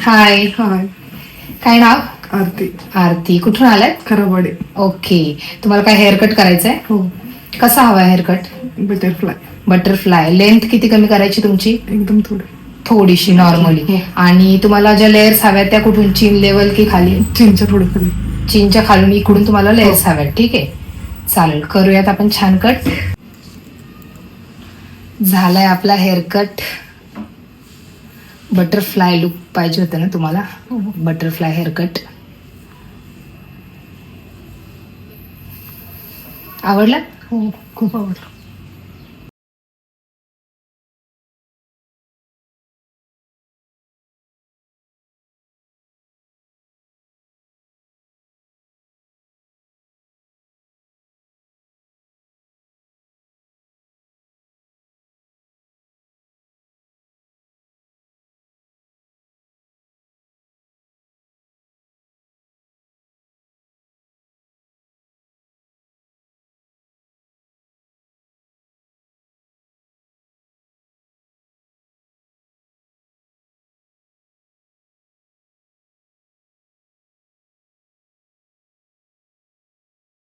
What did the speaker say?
हाय. हाय. काय नाव? आरती. आरती. कुठून आलाय? खराबवाडे. ओके. तुम्हाला काय हेअर कट करायचंय? हो. कसा हवा hair cut? Butterfly. Butterfly. Length किती कमी करायची तुमची? एकदम थोडं. थोडीशी नॉर्मली. हो. आणि तुम्हाला ज्या लेयर्स हव्यात त्या कुठून? चीन लेवल की खाली? चीनच्या थोडं खाली. चीनच्या खालून इकडून तुम्हाला लेयर्स हव्यात. ठीक आहे, चालेल. करूयात आपण छान कट. झालाय आपला हेअर कट. बटरफ्लाय लुक पाहिजे होतं ना तुम्हाला? बटरफ्लाय हेअर कट आवडला? हो, खूप आवडलं.